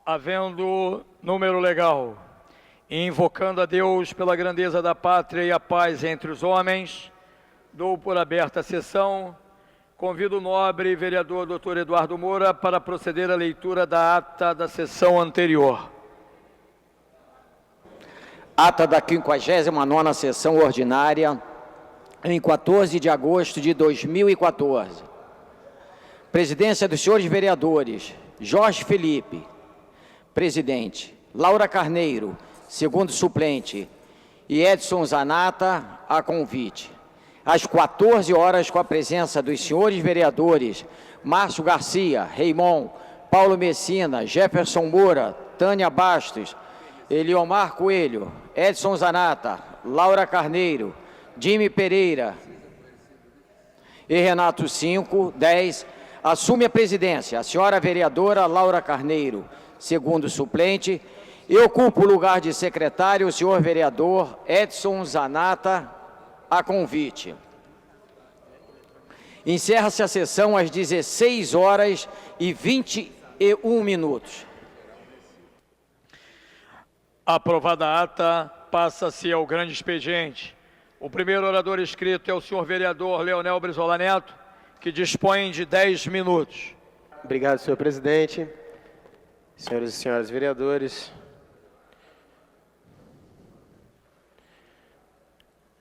Havendo número legal, e invocando a Deus pela grandeza da pátria e a paz entre os homens, dou por aberta a sessão. Convido o nobre vereador Dr. Eduardo Moura para proceder à leitura da ata da sessão anterior. Ata da 59ª sessão ordinária, em 14 de agosto de 2014. Presidência dos senhores vereadores: Jorge Felipe, presidente; Laura Carneiro, segundo suplente; e Edson Zanata, a convite. Às 14 horas, com a presença dos senhores vereadores Márcio Garcia, Raimon, Paulo Messina, Jefferson Moura, Tânia Bastos, Eliomar Coelho, Edson Zanata, Laura Carneiro, Jimmy Pereira e Renato 10, assume a presidência a senhora vereadora Laura Carneiro, segundo suplente, e ocupa o lugar de secretário o senhor vereador Edson Zanata, a convite. Encerra-se a sessão às 16 horas e 21 minutos. Aprovada a ata, passa-se ao grande expediente. O primeiro orador inscrito é o senhor vereador Leonel Brizola Neto, que dispõe de 10 minutos. Obrigado, senhor presidente. Senhoras e senhores vereadores,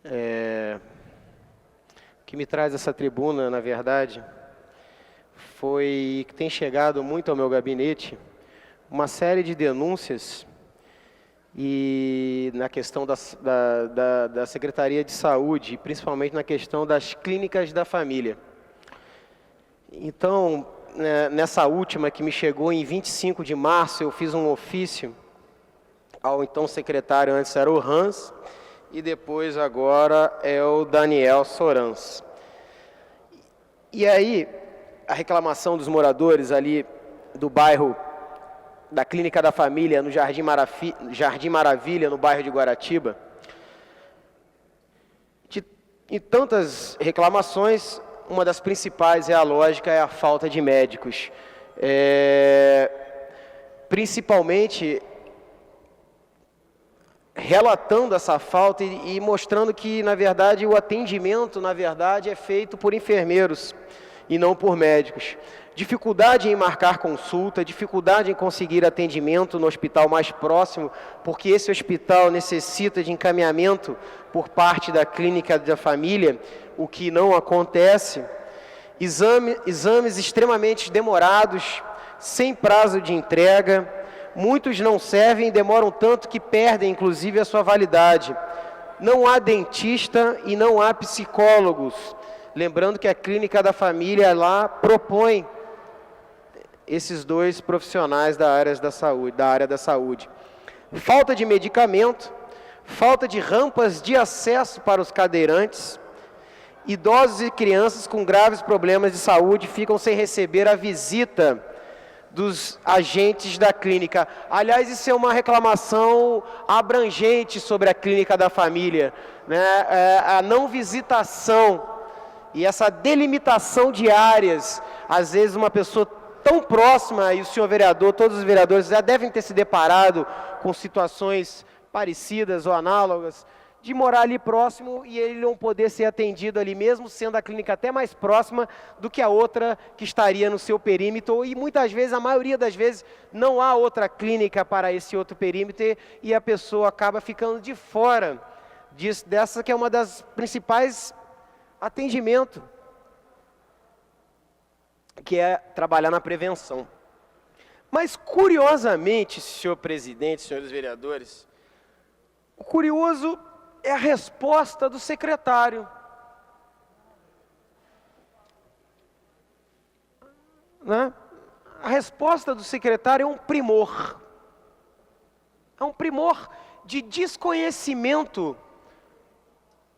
o que me traz essa tribuna, na verdade, foi que tem chegado muito ao meu gabinete uma série de denúncias e na questão da Secretaria de Saúde, principalmente na questão das clínicas da família. Então, nessa última que me chegou em 25 de março, eu fiz um ofício ao então secretário, antes era o Hans, e depois agora é o Daniel Sorans. E aí, a reclamação dos moradores ali do bairro da Clínica da Família, no Jardim Maravilha, no bairro de Guaratiba, e tantas reclamações, uma das principais é a falta de médicos. Principalmente relatando essa falta e mostrando que, na verdade, o atendimento, na verdade, é feito por enfermeiros e não por médicos. Dificuldade em marcar consulta, dificuldade em conseguir atendimento no hospital mais próximo, porque esse hospital necessita de encaminhamento por parte da Clínica da Família, o que não acontece. Exames extremamente demorados, sem prazo de entrega, muitos não servem, demoram tanto que perdem, inclusive, a sua validade. Não há dentista e não há psicólogos. Lembrando que a Clínica da Família lá propõe esses dois profissionais da área da saúde. Falta de medicamento, falta de rampas de acesso para os cadeirantes. Idosos e crianças com graves problemas de saúde ficam sem receber a visita dos agentes da clínica. Aliás, isso é uma reclamação abrangente sobre a Clínica da Família, né? A não visitação e essa delimitação de áreas. Às vezes uma pessoa tão próxima, e o senhor vereador, todos os vereadores já devem ter se deparado com situações parecidas ou análogas, de morar ali próximo e ele não poder ser atendido ali mesmo, sendo a clínica até mais próxima do que a outra que estaria no seu perímetro, e muitas vezes, a maioria das vezes, não há outra clínica para esse outro perímetro e a pessoa acaba ficando de fora dessa que é uma das principais atendimentos, que é trabalhar na prevenção. Mas, curiosamente, senhor presidente, senhores vereadores, o curioso é a resposta do secretário. Né? A resposta do secretário é um primor. É um primor de desconhecimento,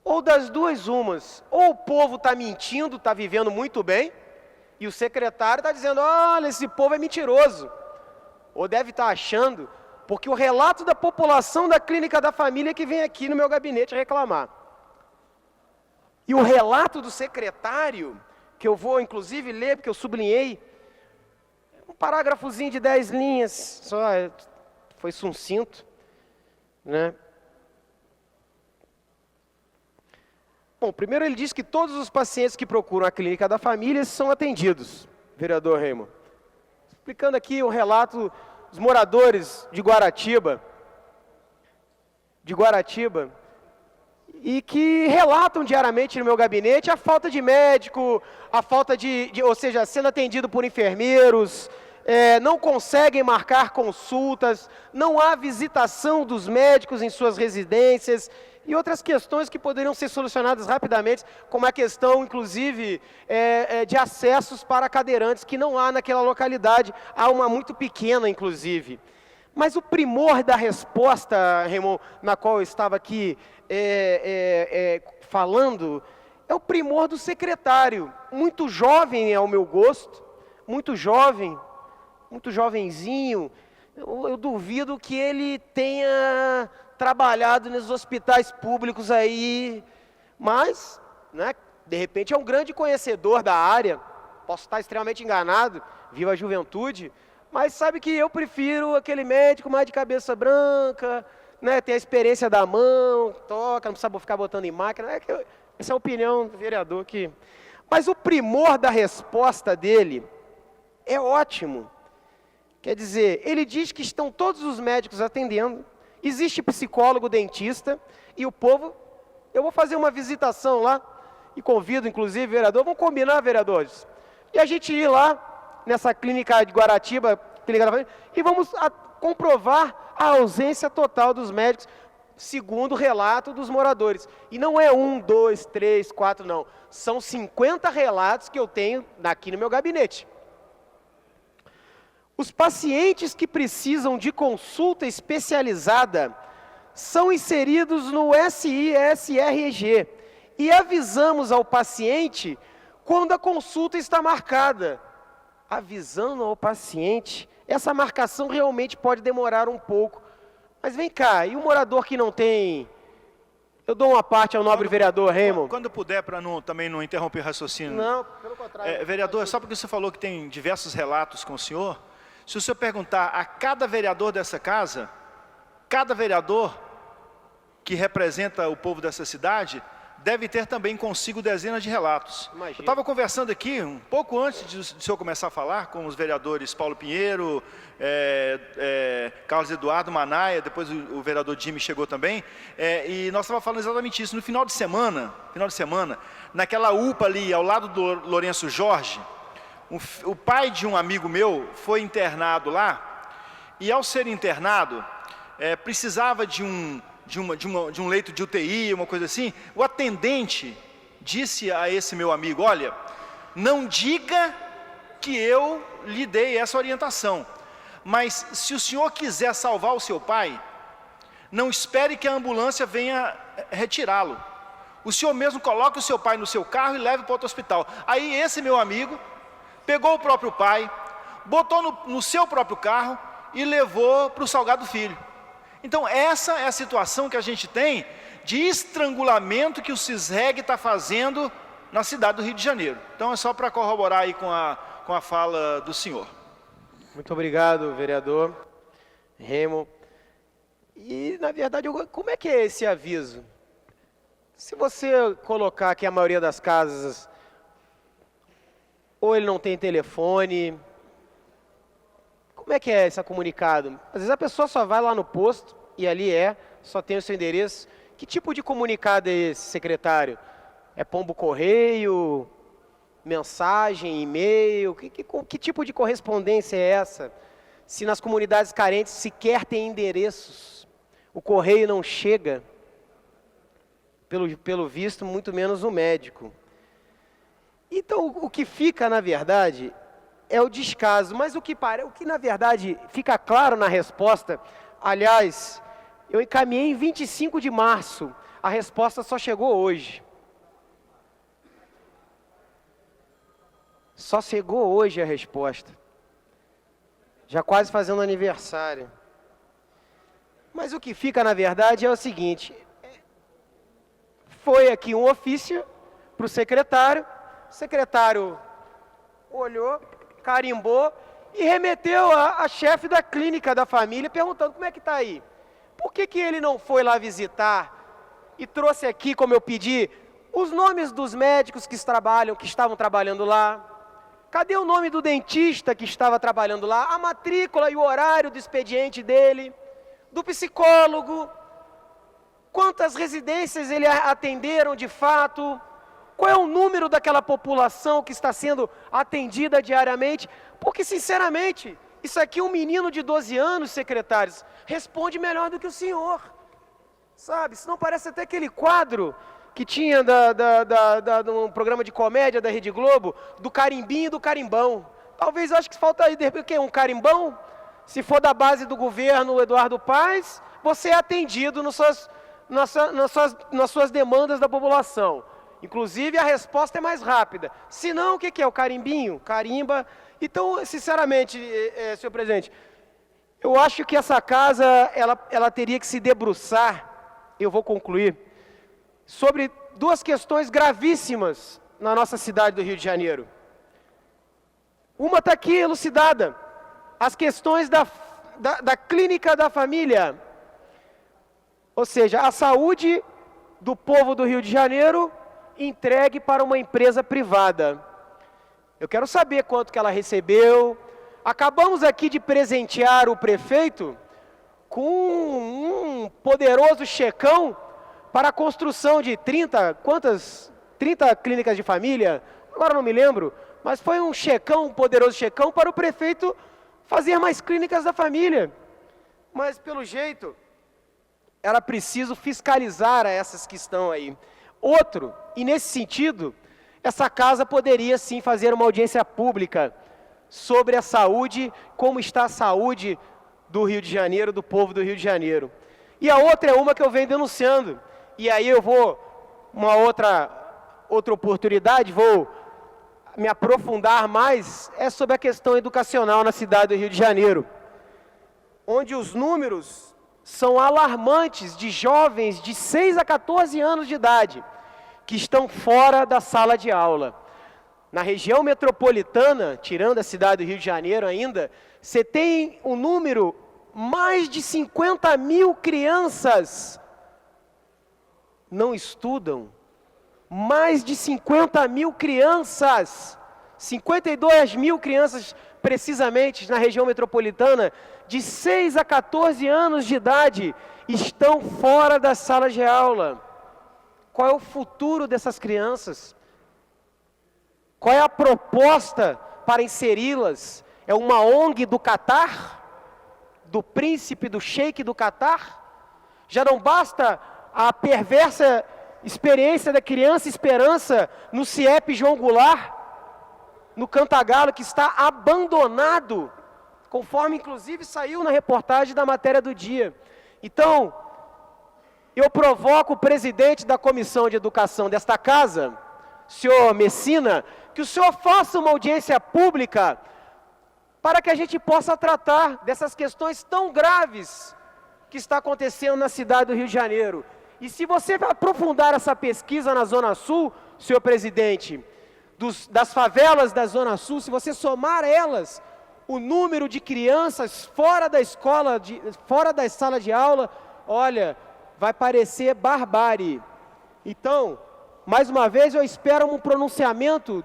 ou das duas umas. Ou o povo está mentindo, está vivendo muito bem, e o secretário está dizendo, olha, esse povo é mentiroso. Ou deve estar achando, porque o relato da população da Clínica da Família que vem aqui no meu gabinete reclamar. E o relato do secretário, que eu vou inclusive ler, porque eu sublinhei, um parágrafozinho de 10 linhas, só foi sucinto, né? Bom, primeiro ele diz que todos os pacientes que procuram a clínica da família são atendidos, vereador Remo. Explicando aqui o relato dos moradores de Guaratiba, e que relatam diariamente no meu gabinete a falta de médico, a falta ou seja, sendo atendido por enfermeiros, não conseguem marcar consultas, não há visitação dos médicos em suas residências, e outras questões que poderiam ser solucionadas rapidamente, como a questão, inclusive, de acessos para cadeirantes, que não há naquela localidade, há uma muito pequena, inclusive. Mas o primor da resposta, Raimon, na qual eu estava aqui falando, é o primor do secretário, muito jovem ao meu gosto, muito jovenzinho. Eu duvido que ele tenha trabalhado nos hospitais públicos aí, mas, né, de repente é um grande conhecedor da área, posso estar extremamente enganado, viva a juventude, mas sabe que eu prefiro aquele médico mais de cabeça branca, né, tem a experiência da mão, toca, não precisa ficar botando em máquina, essa é a opinião do vereador que... Mas o primor da resposta dele é ótimo. Quer dizer, ele diz que estão todos os médicos atendendo, existe psicólogo, dentista, e o povo... Eu vou fazer uma visitação lá, e convido, inclusive, vereador, vamos combinar, vereadores, e a gente ir lá, nessa clínica de Guaratiba, clínica da família, e vamos comprovar a ausência total dos médicos, segundo o relato dos moradores. E não é 1, 2, 3, 4, não. São 50 relatos que eu tenho aqui no meu gabinete. Os pacientes que precisam de consulta especializada são inseridos no SI-SRG e avisamos ao paciente quando a consulta está marcada. Avisando ao paciente, essa marcação realmente pode demorar um pouco. Mas vem cá, e o morador que não tem... Eu dou uma parte ao nobre vereador Raymond. Quando puder, para também não interromper o raciocínio. Não, pelo contrário. Vereador, só porque você falou que tem diversos relatos com o senhor, se o senhor perguntar a cada vereador dessa casa, cada vereador que representa o povo dessa cidade, deve ter também consigo dezenas de relatos. Imagina. Eu estava conversando aqui, um pouco antes de o senhor começar a falar, com os vereadores Paulo Pinheiro, Carlos Eduardo Manaia, depois o vereador Jimmy chegou também, e nós estávamos falando exatamente isso. No final de semana, naquela UPA ali, ao lado do Lourenço Jorge, o pai de um amigo meu foi internado lá, e ao ser internado, precisava de um leito de UTI, uma coisa assim. O atendente disse a esse meu amigo: olha, não diga que eu lhe dei essa orientação, mas se o senhor quiser salvar o seu pai, não espere que a ambulância venha retirá-lo. O senhor mesmo coloque o seu pai no seu carro e leve para outro hospital. Aí esse meu amigo pegou o próprio pai, botou no seu próprio carro e levou para o Salgado Filho. Então essa é a situação que a gente tem de estrangulamento que o CISREG está fazendo na cidade do Rio de Janeiro. Então é só para corroborar aí com a fala do senhor. Muito obrigado, vereador Remo. E, na verdade, como é que é esse aviso? Se você colocar que a maioria das casas, ou ele não tem telefone, como é que é esse comunicado? Às vezes a pessoa só vai lá no posto, e ali só tem o seu endereço. Que tipo de comunicado é esse, secretário? É pombo correio, mensagem, e-mail? Que tipo de correspondência é essa? Se nas comunidades carentes sequer tem endereços, o correio não chega, pelo visto, muito menos o médico. Então, o que fica, na verdade, é o descaso. Mas o que na verdade, fica claro na resposta, aliás, eu encaminhei em 25 de março, a resposta só chegou hoje. Só chegou hoje a resposta. Já quase fazendo aniversário. Mas o que fica, na verdade, é o seguinte. Foi aqui um ofício para o secretário olhou, carimbou e remeteu a chefe da clínica da família, perguntando como é que está aí. Por que ele não foi lá visitar e trouxe aqui, como eu pedi, os nomes dos médicos que estavam trabalhando lá? Cadê o nome do dentista que estava trabalhando lá? A matrícula e o horário do expediente dele, do psicólogo, quantas residências ele atenderam de fato, qual é o número daquela população que está sendo atendida diariamente, porque sinceramente, isso aqui um menino de 12 anos, secretários, responde melhor do que o senhor, sabe? Isso não parece até aquele quadro que tinha um programa de comédia da Rede Globo, do carimbinho e do carimbão. Talvez eu acho que falta aí, de repente, um carimbão, se for da base do governo Eduardo Paes, você é atendido nas suas demandas da população. Inclusive, a resposta é mais rápida. Se não, o que é? O carimbinho? Carimba. Então, sinceramente, senhor presidente, eu acho que essa casa, ela teria que se debruçar, eu vou concluir, sobre duas questões gravíssimas na nossa cidade do Rio de Janeiro. Uma está aqui elucidada, as questões da clínica da família, ou seja, a saúde do povo do Rio de Janeiro entregue para uma empresa privada. Eu quero saber quanto que ela recebeu. Acabamos aqui de presentear o prefeito com um poderoso checão para a construção de 30 clínicas de família, agora não me lembro, mas foi um checão, um poderoso checão para o prefeito fazer mais clínicas da família. Mas pelo jeito, era preciso fiscalizar essas que estão aí. Outro, e nesse sentido, essa casa poderia sim fazer uma audiência pública sobre a saúde, como está a saúde do Rio de Janeiro, do povo do Rio de Janeiro. E a outra é uma que eu venho denunciando, e aí eu vou, uma outra oportunidade, vou me aprofundar mais, é sobre a questão educacional na cidade do Rio de Janeiro, onde os números são alarmantes de jovens de 6 a 14 anos de idade, que estão fora da sala de aula. Na região metropolitana, tirando a cidade do Rio de Janeiro ainda, você tem um número, mais de 50 mil crianças não estudam. Mais de 50 mil crianças, 52 mil crianças precisamente na região metropolitana, de 6 a 14 anos de idade, estão fora da sala de aula. Qual é o futuro dessas crianças? Qual é a proposta para inseri-las? É uma ONG do Catar? Do príncipe, do sheik do Catar? Já não basta a perversa experiência da criança Esperança no CIEP João Goulart, no Cantagalo, que está abandonado, conforme inclusive saiu na reportagem da matéria do dia. Então, eu provoco o presidente da Comissão de Educação desta casa, senhor Messina, que o senhor faça uma audiência pública para que a gente possa tratar dessas questões tão graves que está acontecendo na cidade do Rio de Janeiro. E se você vai aprofundar essa pesquisa na Zona Sul, senhor presidente, das favelas da Zona Sul, se você somar elas, o número de crianças fora da escola, fora da sala de aula, olha, vai parecer barbárie. Então, mais uma vez, eu espero um pronunciamento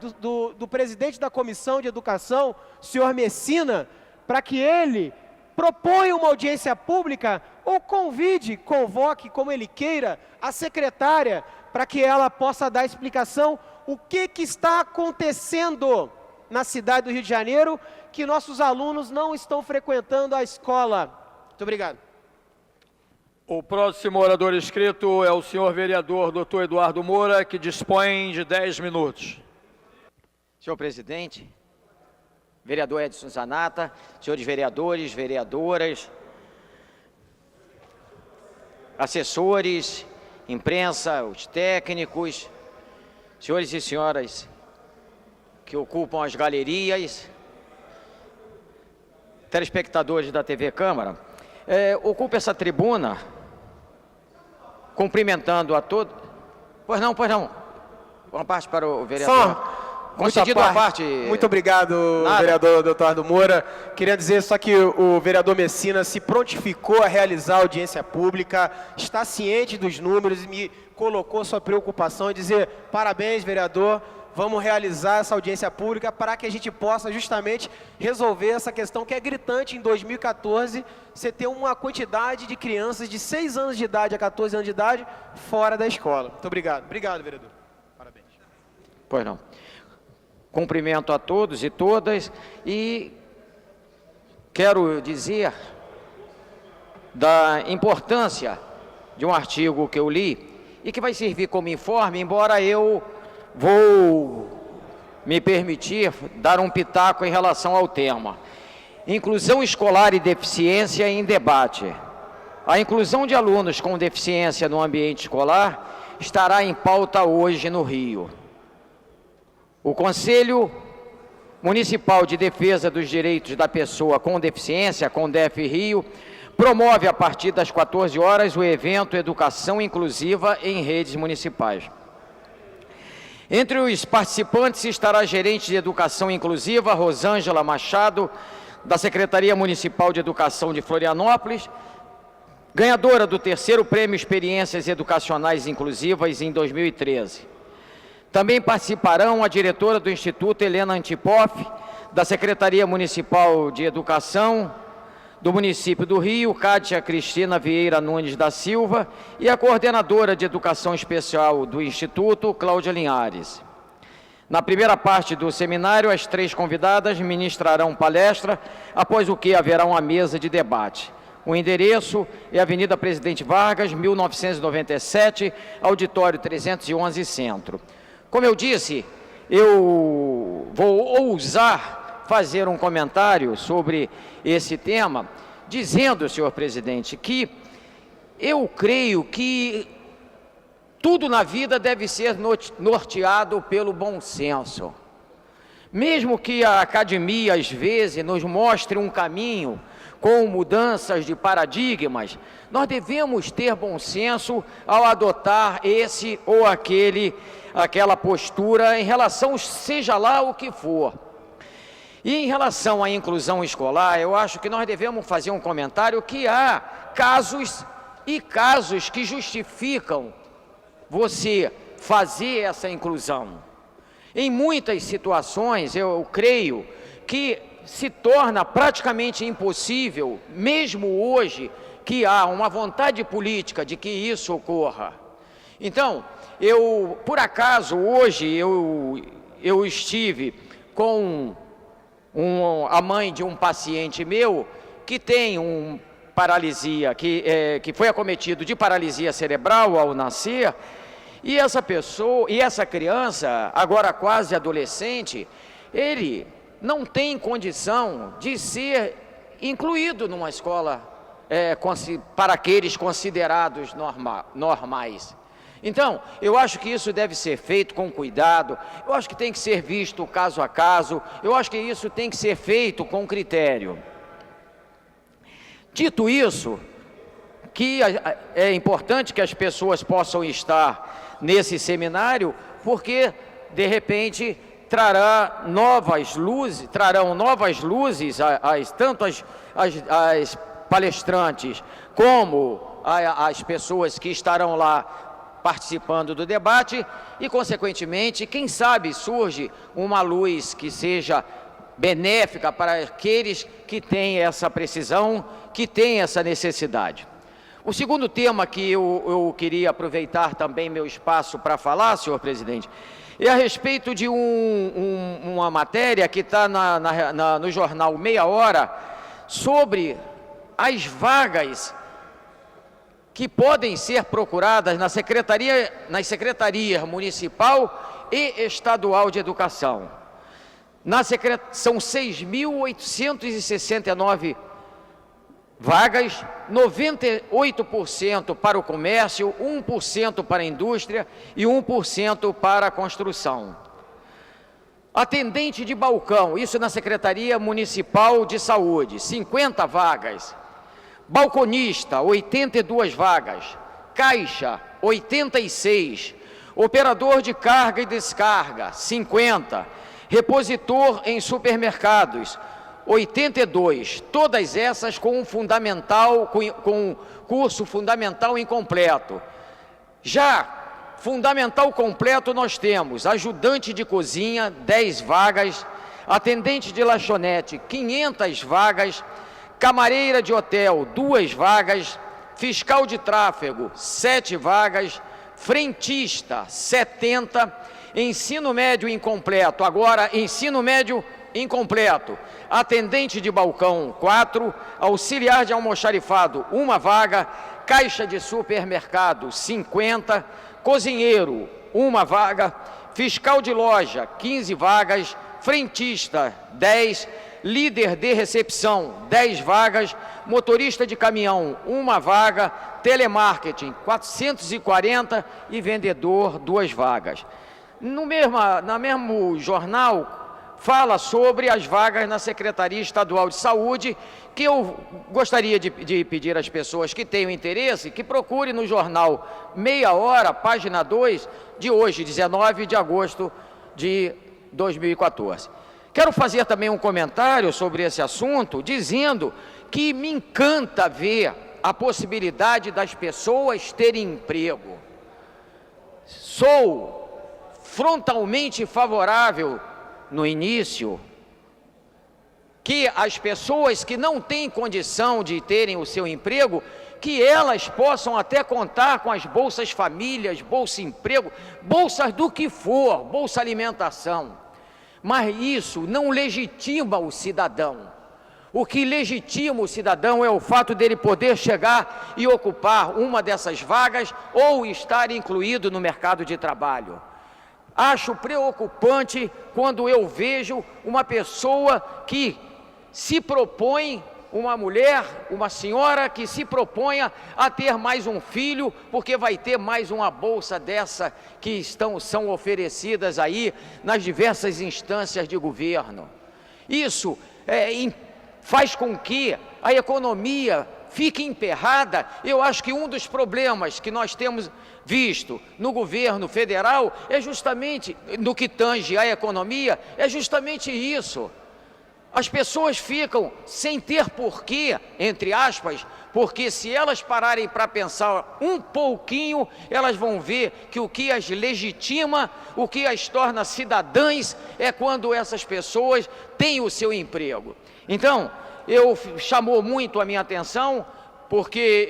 do presidente da Comissão de Educação, senhor Messina, para que ele proponha uma audiência pública ou convoque, como ele queira, a secretária, para que ela possa dar explicação o que está acontecendo na cidade do Rio de Janeiro, que nossos alunos não estão frequentando a escola. Muito obrigado. O próximo orador inscrito é o senhor vereador Dr. Eduardo Moura, que dispõe de 10 minutos. Senhor presidente, vereador Edson Zanata, senhores vereadores, vereadoras, assessores, imprensa, os técnicos, senhores e senhoras que ocupam as galerias, telespectadores da TV Câmara, ocupo essa tribuna cumprimentando a todos. Pois não. Uma parte para o vereador. Concedido a parte. Muito obrigado, Nada. vereador Dr. Eduardo Moura. Queria dizer só que o vereador Messina se prontificou a realizar a audiência pública, está ciente dos números e me colocou sua preocupação em dizer: parabéns, vereador, vamos realizar essa audiência pública para que a gente possa justamente resolver essa questão que é gritante. Em 2014, você ter uma quantidade de crianças de 6 anos de idade a 14 anos de idade fora da escola. Muito obrigado. Obrigado, vereador. Parabéns. Pois não. Cumprimento a todos e todas e quero dizer da importância de um artigo que eu li e que vai servir como informe, embora eu vou me permitir dar um pitaco em relação ao tema. Inclusão escolar e deficiência em debate. A inclusão de alunos com deficiência no ambiente escolar estará em pauta hoje no Rio. O Conselho Municipal de Defesa dos Direitos da Pessoa com Deficiência, CONDEF Rio, promove a partir das 14 horas o evento Educação Inclusiva em Redes Municipais. Entre os participantes estará a gerente de Educação Inclusiva, Rosângela Machado, da Secretaria Municipal de Educação de Florianópolis, ganhadora do 3º Prêmio Experiências Educacionais Inclusivas em 2013. Também participarão a diretora do Instituto, Helena Antipoff, da Secretaria Municipal de Educação do município do Rio, Kátia Cristina Vieira Nunes da Silva, e a coordenadora de Educação Especial do Instituto, Cláudia Linhares. Na primeira parte do seminário, as 3 convidadas ministrarão palestra, após o que haverá uma mesa de debate. O endereço é Avenida Presidente Vargas, 1997, auditório 311, Centro. Como eu disse, eu vou ousar fazer um comentário sobre esse tema, dizendo, senhor presidente, que eu creio que tudo na vida deve ser norteado pelo bom senso. Mesmo que a academia, às vezes, nos mostre um caminho com mudanças de paradigmas, nós devemos ter bom senso ao adotar esse ou aquela postura em relação, seja lá o que for. E em relação à inclusão escolar, eu acho que nós devemos fazer um comentário que há casos e casos que justificam você fazer essa inclusão. Em muitas situações, eu creio que se torna praticamente impossível, mesmo hoje, que há uma vontade política de que isso ocorra. Então, por acaso, hoje, eu estive com a mãe de um paciente meu que tem paralisia, que foi acometido de paralisia cerebral ao nascer, e essa criança, agora quase adolescente, ele não tem condição de ser incluído numa escola para aqueles considerados normais. Então, eu acho que isso deve ser feito com cuidado, eu acho que tem que ser visto caso a caso, eu acho que isso tem que ser feito com critério. Dito isso, que é importante que as pessoas possam estar nesse seminário, porque, de repente, trarão novas luzes, tanto as palestrantes como as pessoas que estarão lá participando do debate e, consequentemente, quem sabe surge uma luz que seja benéfica para aqueles que têm essa precisão, que têm essa necessidade. O segundo tema que eu queria aproveitar também meu espaço para falar, senhor presidente, é a respeito de uma matéria que está no jornal Meia Hora sobre as vagas que podem ser procuradas nas secretarias municipal e estadual de educação. São 6.869 vagas, 98% para o comércio, 1% para a indústria e 1% para a construção. Atendente de balcão, isso na Secretaria Municipal de Saúde, 50 vagas. Balconista, 82 vagas. Caixa, 86. operador de carga e descarga, 50, repositor em supermercados, 82, todas essas com curso fundamental incompleto. Já fundamental completo nós temos ajudante de cozinha, 10 vagas, atendente de lanchonete, 500 vagas, camareira de hotel, 2 vagas, fiscal de tráfego, 7 vagas, frentista, 70, ensino médio incompleto, agora ensino médio incompleto, atendente de balcão, 4, auxiliar de almoxarifado, 1 vaga, caixa de supermercado, 50, cozinheiro, 1 vaga, fiscal de loja, 15 vagas, frentista, 10, líder de recepção, 10 vagas, motorista de caminhão, 1 vaga, telemarketing, 440 e vendedor, 2 vagas. No mesmo jornal, fala sobre as vagas na Secretaria Estadual de Saúde, que eu gostaria de pedir às pessoas que tenham interesse, que procurem no jornal Meia Hora, página 2, de hoje, 19 de agosto de 2014. Quero fazer também um comentário sobre esse assunto, dizendo que me encanta ver a possibilidade das pessoas terem emprego. Sou frontalmente favorável, no início, que as pessoas que não têm condição de terem o seu emprego, que elas possam até contar com as bolsas famílias, bolsa emprego, bolsas do que for, bolsa alimentação. Mas isso não legitima o cidadão. O que legitima o cidadão é o fato dele poder chegar e ocupar uma dessas vagas ou estar incluído no mercado de trabalho. Acho preocupante quando eu vejo uma pessoa que se propõe, uma mulher, uma senhora que se proponha a ter mais um filho, porque vai ter mais uma bolsa dessa que são oferecidas aí nas diversas instâncias de governo. Isso faz com que a economia fique emperrada. Eu acho que um dos problemas que nós temos visto no governo federal é justamente, no que tange à economia, é justamente isso. As pessoas ficam sem ter porquê, entre aspas, porque se elas pararem para pensar um pouquinho, elas vão ver que o que as legitima, o que as torna cidadãs, é quando essas pessoas têm o seu emprego. Então, chamou muito a minha atenção, porque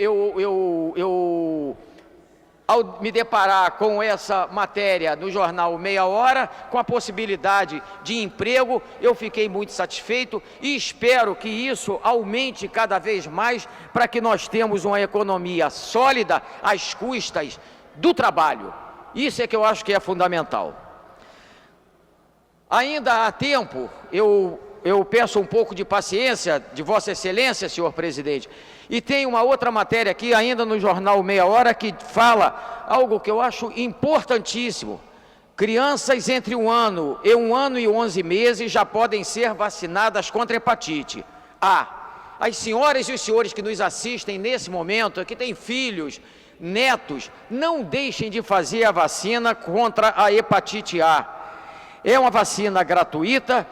ao me deparar com essa matéria no jornal Meia Hora, com a possibilidade de emprego, eu fiquei muito satisfeito e espero que isso aumente cada vez mais para que nós tenhamos uma economia sólida às custas do trabalho. Isso é que eu acho que é fundamental. Ainda há tempo, eu peço um pouco de paciência de Vossa Excelência, senhor presidente, e tem uma outra matéria aqui, ainda no jornal Meia Hora, que fala algo que eu acho importantíssimo. Crianças entre 1 ano e 11 meses já podem ser vacinadas contra hepatite A. As senhoras e os senhores que nos assistem nesse momento, que têm filhos, netos, não deixem de fazer a vacina contra a hepatite A. É uma vacina gratuita,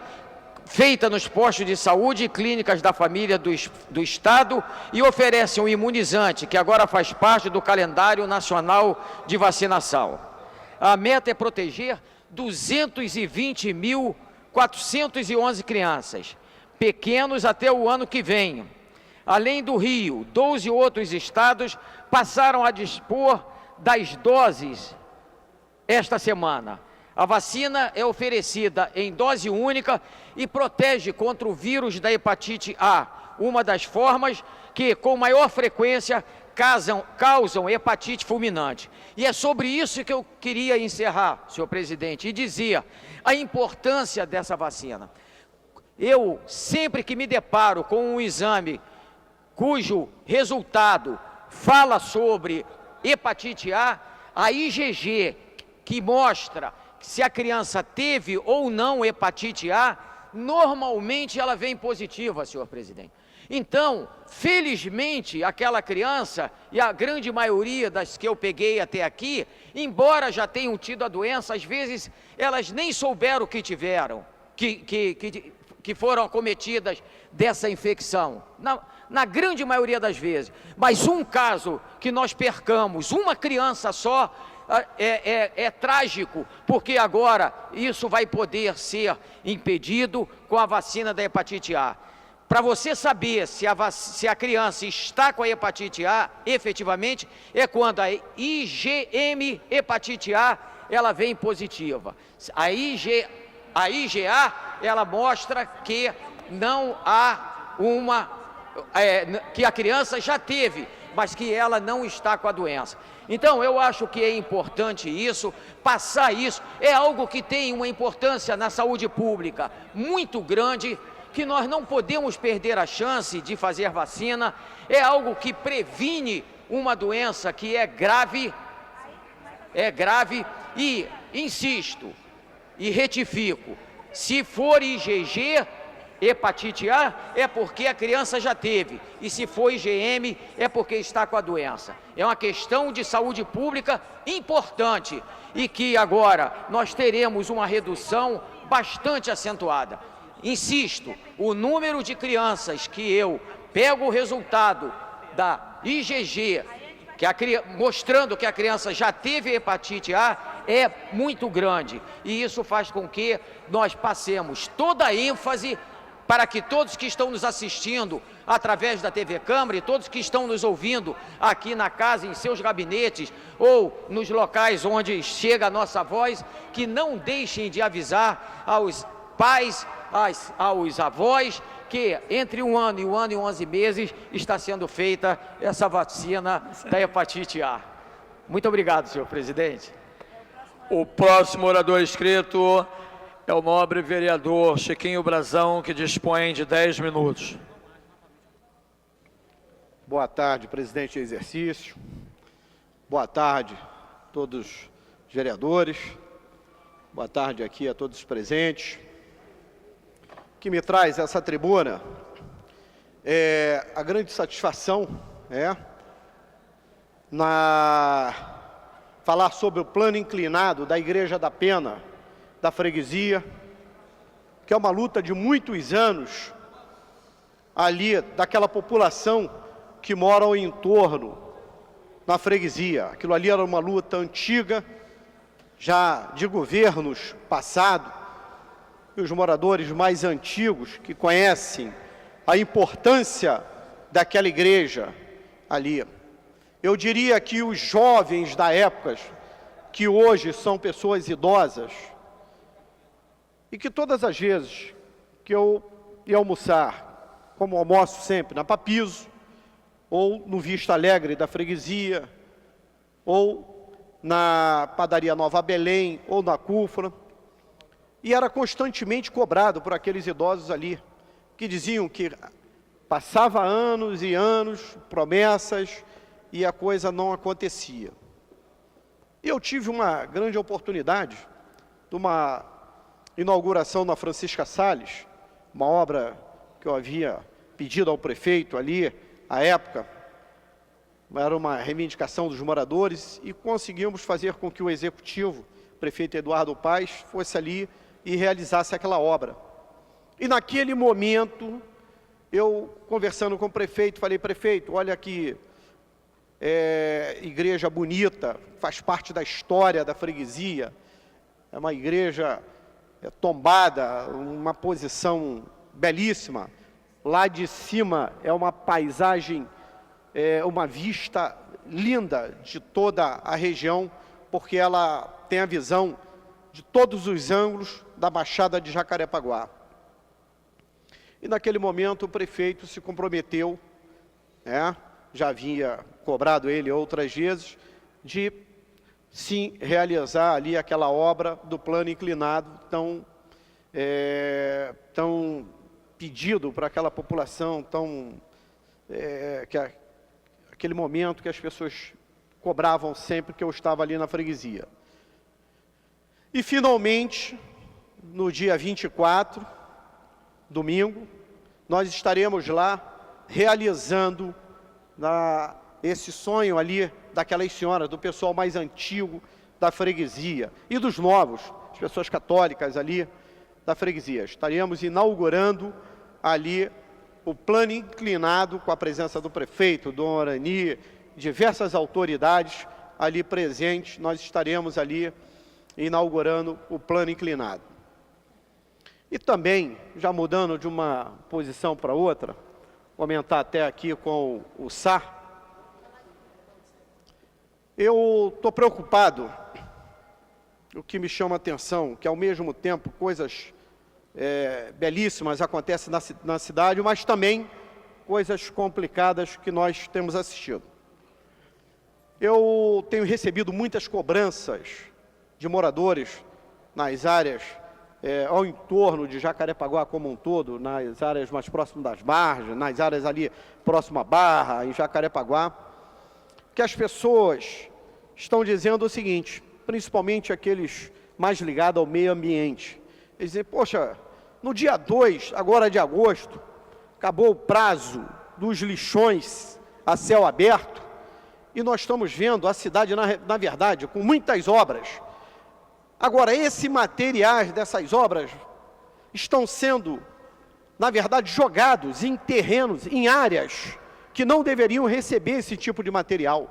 feita nos postos de saúde e clínicas da família do Estado, e oferece um imunizante que agora faz parte do calendário nacional de vacinação. A meta é proteger 220.411 crianças, pequenos até o ano que vem. Além do Rio, 12 outros estados passaram a dispor das doses esta semana. A vacina é oferecida em dose única e protege contra o vírus da hepatite A, uma das formas que, com maior frequência, causam hepatite fulminante. E é sobre isso que eu queria encerrar, senhor presidente, e dizer a importância dessa vacina. Eu, sempre que me deparo com um exame cujo resultado fala sobre hepatite A, a IgG, que mostra se a criança teve ou não hepatite A, normalmente ela vem positiva, senhor presidente. Então, felizmente, aquela criança, e a grande maioria das que eu peguei até aqui, embora já tenham tido a doença, às vezes elas nem souberam que tiveram, que foram acometidas dessa infecção. Na grande maioria das vezes. Mas um caso que nós percamos, uma criança só, é trágico, porque agora isso vai poder ser impedido com a vacina da hepatite A. Para você saber se a criança está com a hepatite A, efetivamente, é quando a IgM hepatite A, ela vem positiva. A IgA, ela mostra que não há que a criança já teve, mas que ela não está com a doença. Então, eu acho que é importante isso, passar isso, é algo que tem uma importância na saúde pública muito grande, que nós não podemos perder a chance de fazer vacina, é algo que previne uma doença que é grave e, insisto, e retifico, se for IgG, hepatite A, é porque a criança já teve, e se for IgM, é porque está com a doença. É uma questão de saúde pública importante, e que agora nós teremos uma redução bastante acentuada. Insisto, o número de crianças que eu pego o resultado da IgG, mostrando que a criança já teve hepatite A, é muito grande. E isso faz com que nós passemos toda a ênfase para que todos que estão nos assistindo através da TV Câmara e todos que estão nos ouvindo aqui na casa, em seus gabinetes ou nos locais onde chega a nossa voz, que não deixem de avisar aos pais, aos avós, que entre 1 ano e 1 ano e 11 meses está sendo feita essa vacina da hepatite A. Muito obrigado, senhor presidente. O próximo orador inscrito é o nobre vereador Chiquinho Brazão, que dispõe de 10 minutos. Boa tarde, presidente em exercício. Boa tarde a todos os vereadores. Boa tarde aqui a todos os presentes. O que me traz essa tribuna é a grande satisfação, falar sobre o plano inclinado da Igreja da Pena, da freguesia, que é uma luta de muitos anos ali, daquela população que mora ao entorno, na freguesia. Aquilo ali era uma luta antiga, já de governos passados, e os moradores mais antigos, que conhecem a importância daquela igreja ali. Eu diria que os jovens da época, que hoje são pessoas idosas, e que todas as vezes que eu ia almoçar, como almoço sempre, na Papizo, ou no Vista Alegre da freguesia, ou na Padaria Nova Belém, ou na Cúfora, e era constantemente cobrado por aqueles idosos ali, que diziam que passava anos e anos, promessas, e a coisa não acontecia. E eu tive uma grande oportunidade de uma inauguração na Francisca Salles, uma obra que eu havia pedido ao prefeito ali, à época, era uma reivindicação dos moradores, e conseguimos fazer com que o executivo, o prefeito Eduardo Paes, fosse ali e realizasse aquela obra. E naquele momento, eu conversando com o prefeito, falei: prefeito, olha aqui, igreja bonita, faz parte da história da freguesia, é uma igreja tombada, uma posição belíssima, lá de cima é uma paisagem, uma vista linda de toda a região, porque ela tem a visão de todos os ângulos da Baixada de Jacarepaguá. E naquele momento o prefeito se comprometeu, já havia cobrado ele outras vezes, de sim realizar ali aquela obra do plano inclinado tão pedido para aquela população, aquele momento que as pessoas cobravam sempre que eu estava ali na freguesia. E finalmente, no dia 24, domingo, nós estaremos lá realizando esse sonho ali daquelas senhoras, do pessoal mais antigo da freguesia e dos novos, as pessoas católicas ali da freguesia. Estaremos inaugurando ali o plano inclinado com a presença do prefeito, Dom Arani, diversas autoridades ali presentes. Nós estaremos ali inaugurando o plano inclinado. E também, já mudando de uma posição para outra, comentar até aqui com o Sá, eu estou preocupado, o que me chama a atenção, que ao mesmo tempo coisas belíssimas acontecem na cidade, mas também coisas complicadas que nós temos assistido. Eu tenho recebido muitas cobranças de moradores nas áreas ao entorno de Jacarepaguá como um todo, nas áreas mais próximas das margens, nas áreas ali próximo à Barra, em Jacarepaguá, que as pessoas estão dizendo o seguinte, principalmente aqueles mais ligados ao meio ambiente. Eles dizem, poxa, no dia 2, agora de agosto, acabou o prazo dos lixões a céu aberto, e nós estamos vendo a cidade, na verdade, com muitas obras. Agora, esses materiais dessas obras estão sendo, na verdade, jogados em terrenos, em áreas que não deveriam receber esse tipo de material.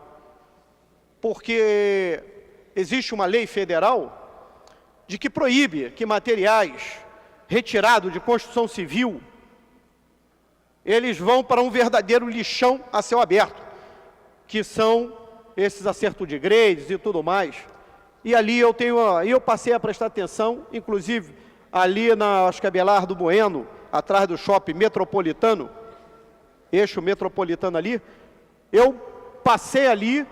Porque existe uma lei federal de que proíbe que materiais retirados de construção civil, eles vão para um verdadeiro lixão a céu aberto, que são esses acertos de grades e tudo mais. E ali eu passei a prestar atenção, inclusive ali acho que é Belardo Bueno, atrás do shopping metropolitano, eixo metropolitano ali, eu passei ali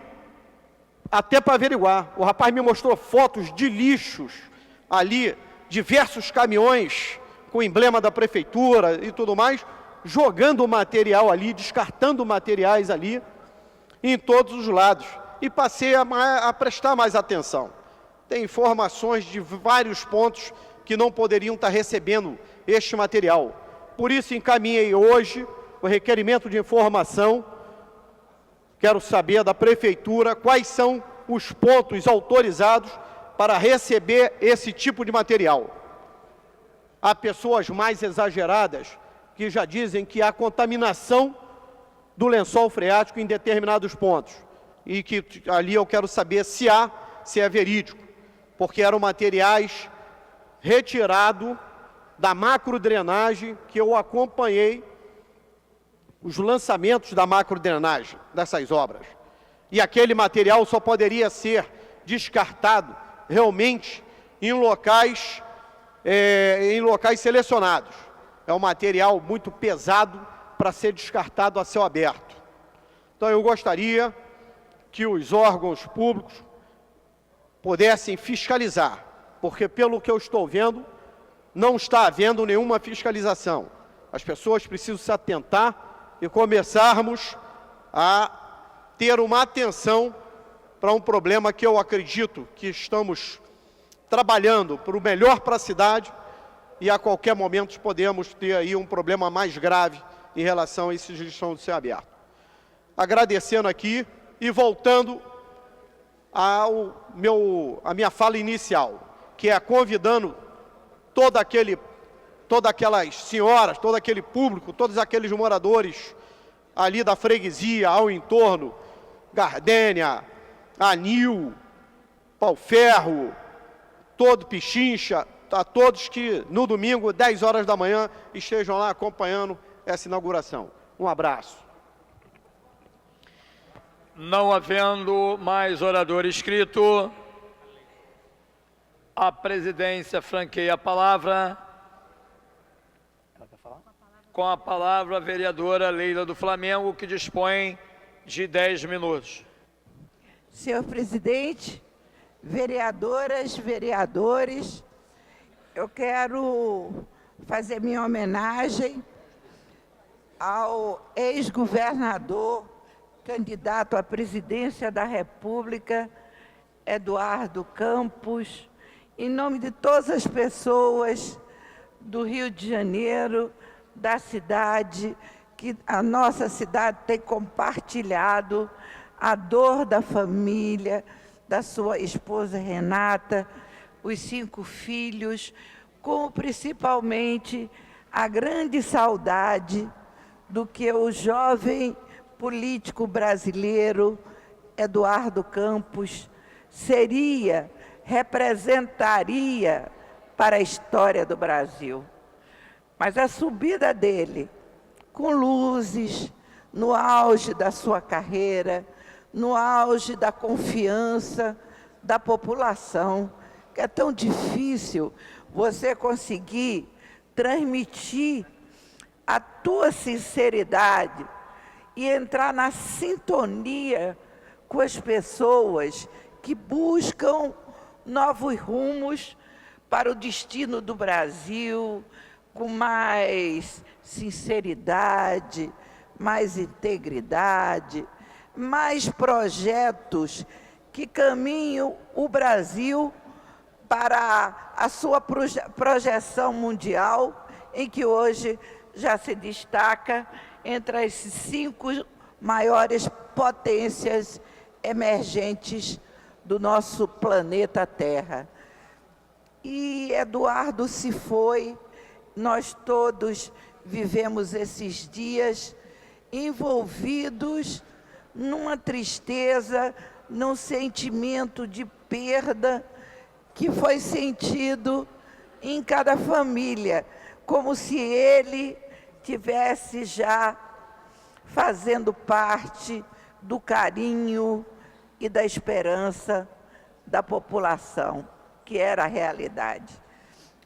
até para averiguar. O rapaz me mostrou fotos de lixos ali, diversos caminhões com emblema da prefeitura e tudo mais, jogando material ali, descartando materiais ali, em todos os lados. E passei a prestar mais atenção. Tem informações de vários pontos que não poderiam estar recebendo este material. Por isso encaminhei hoje o requerimento de informação. Quero saber da prefeitura quais são os pontos autorizados para receber esse tipo de material. Há pessoas mais exageradas que já dizem que há contaminação do lençol freático em determinados pontos. E que ali eu quero saber se é verídico, porque eram materiais retirados da macrodrenagem que eu acompanhei os lançamentos da macrodrenagem dessas obras. E aquele material só poderia ser descartado realmente em locais selecionados. É um material muito pesado para ser descartado a céu aberto. Então eu gostaria que os órgãos públicos pudessem fiscalizar, porque pelo que eu estou vendo, não está havendo nenhuma fiscalização. As pessoas precisam se atentar e começarmos a ter uma atenção para um problema que eu acredito que estamos trabalhando para o melhor para a cidade e a qualquer momento podemos ter aí um problema mais grave em relação a esses lixões de céu aberto. Agradecendo aqui e voltando a minha fala inicial, que é convidando todas aquelas senhoras, todo aquele público, todos aqueles moradores ali da freguesia, ao entorno, Gardênia, Anil, Pau-Ferro, todo Pichincha, a todos que no domingo, 10 horas da manhã, estejam lá acompanhando essa inauguração. Um abraço. Não havendo mais orador inscrito, a presidência franqueia a palavra. Com a palavra a vereadora Leila do Flamengo, que dispõe de 10 minutos. Senhor presidente, vereadoras, vereadores, eu quero fazer minha homenagem ao ex-governador, candidato à presidência da República, Eduardo Campos, em nome de todas as pessoas do Rio de Janeiro, da cidade, que a nossa cidade tem compartilhado a dor da família, da sua esposa Renata, os 5 filhos, com principalmente a grande saudade do que o jovem político brasileiro Eduardo Campos representaria para a história do Brasil. Mas a subida dele, com luzes, no auge da sua carreira, no auge da confiança da população, que é tão difícil você conseguir transmitir a tua sinceridade e entrar na sintonia com as pessoas que buscam novos rumos para o destino do Brasil, com mais sinceridade, mais integridade, mais projetos que caminham o Brasil para a sua projeção mundial, em que hoje já se destaca entre as 5 maiores potências emergentes do nosso planeta Terra. E Eduardo se foi, nós todos vivemos esses dias envolvidos numa tristeza, num sentimento de perda que foi sentido em cada família, como se ele tivesse já fazendo parte do carinho e da esperança da população, que era a realidade.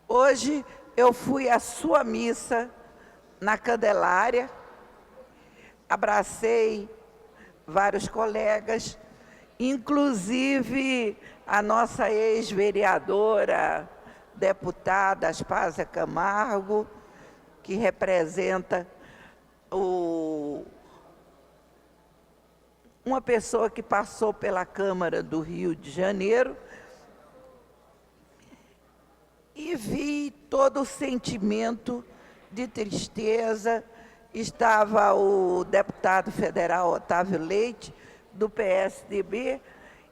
Hoje eu fui à sua missa na Candelária, abracei vários colegas, inclusive a nossa ex-vereadora, deputada Aspásia Camargo, que representa uma pessoa que passou pela Câmara do Rio de Janeiro, e vi todo o sentimento de tristeza. Estava o deputado federal Otávio Leite, do PSDB,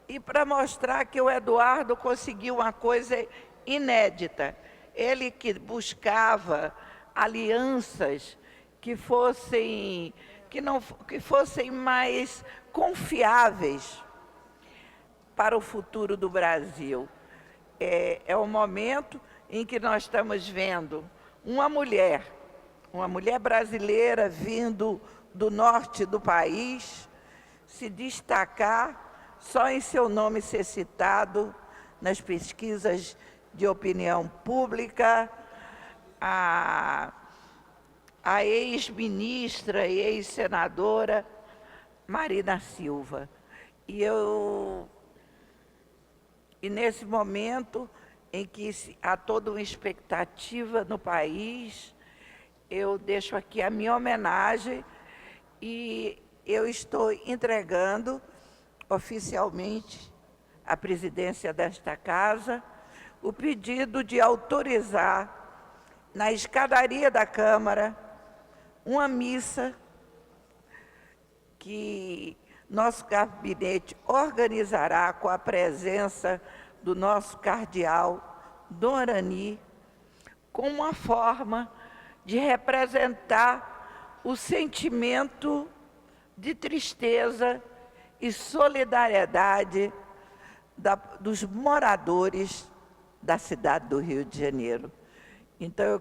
e para mostrar que o Eduardo conseguiu uma coisa inédita. Ele que buscava alianças que fossem mais confiáveis para o futuro do Brasil. É o momento em que nós estamos vendo uma mulher brasileira vindo do norte do país se destacar só em seu nome ser citado nas pesquisas de opinião pública. A ex-ministra e ex-senadora Marina Silva. E nesse momento em que há toda uma expectativa no país, eu deixo aqui a minha homenagem e eu estou entregando oficialmente à presidência desta casa o pedido de autorizar na escadaria da Câmara uma missa que nosso gabinete organizará com a presença do nosso cardeal Dom Arani, com uma forma de representar o sentimento de tristeza e solidariedade dos moradores da cidade do Rio de Janeiro. Então